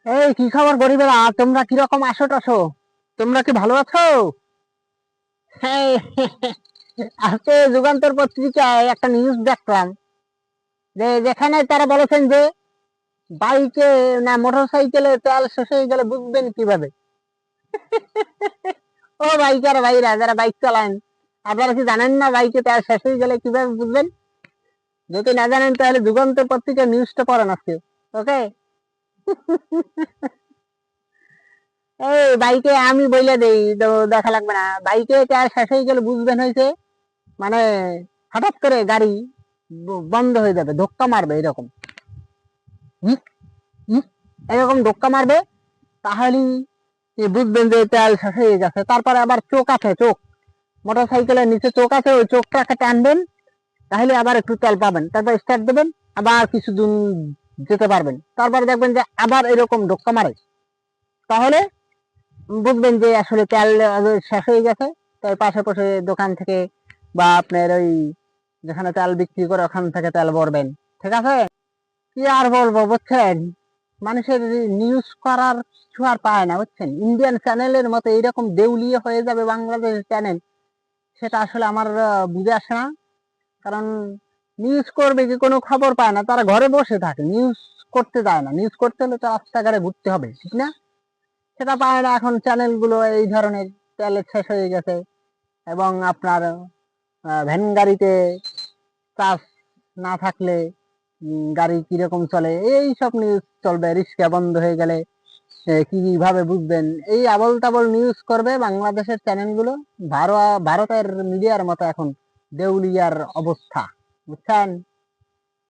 এই কি খবর গরিবেরা, তোমরা কিরকম আছো টাছো? তোমরা কি ভালো আছো? হ্যাঁ, আজকে যুগান্তর পত্রিকায় একটা নিউজ দেখলাম, যেখানে তারা বলেছেন যে বাইকে না মোটর সাইকেলে তেল শেষ হয়ে গেলে বুঝবেন কিভাবে? ও বাইকার ভাইরা যারা বাইক চালান, আপনারা কি জানেন না বাইকে তেল শেষ হয়ে গেলে কিভাবে বুঝবেন? যদি না জানেন তাহলে যুগান্তর পত্রিকার নিউজটা পড়েন আজকে। ওকে, এই বাইকে আমি বইলে দেই তো, দেখা লাগবে না। বাইকে টায়ার শেষ হয়ে গেলে বুঝবেন হয়েছে, মানে হঠাৎ করে গাড়ি বন্ধ হয়ে যাবে, ধাক্কা মারবে এরকম। হুম, হুম, এরকম ধাক্কা মারবে, তাহলেই বুঝবেন যে তেল শেষ হয়ে গেছে। তারপরে আবার চোখ আছে, চোখ মোটর সাইকেলের নিচে চোখ আছে, ওই চোখটাকে টানবেন, তাহলে আবার একটু তেল পাবেন। তারপর স্টার্ট দেবেন, আবার কিছুদিন যেতে পারবেন, তারপরে দেখবেন যে আবার এরকম ধাক্কা মারে, তাহলে বুঝবেন যে আসলে তেল শেষ হয়ে গেছে। তাই পাশাপাশি দোকান থেকে বা আপনার ওই যেখানে তেল বিক্রি করে ওখান থেকে তেল ভরবেন। ঠিক আছে, কি আর বলবো বুঝছেন, মানুষের নিউজ করার কিছু আর পায় না বুঝছেন। ইন্ডিয়ান চ্যানেলের মতো এইরকম দেউলিয়ে হয়ে যাবে বাংলাদেশের চ্যানেল, সেটা আসলে আমার বুঝে আসে না। কারণ নিউজ করবে কি, কোনো খবর পায় না, তারা ঘরে বসে থাকে, নিউজ করতে যায় না। নিউজ করতে হলে তো রাস্তাঘাটে ঘুরতে হবে, ঠিক না? সেটা পায় না এখন চ্যানেল গুলো এই ধরনের। তেলের শেষ হয়ে গেছে, এবং আপনার ভ্যান গাড়িতে চার্জ না থাকলে গাড়ি কিরকম চলে এই সব নিউজ চলবে। রিক্সা বন্ধ হয়ে গেলে কিভাবে বুঝবেন, এই আবল তাবল নিউজ করবে বাংলাদেশের চ্যানেল গুলো। ভারতের মিডিয়ার মতো এখন দেউলিয়ার অবস্থা, বুঝছেন।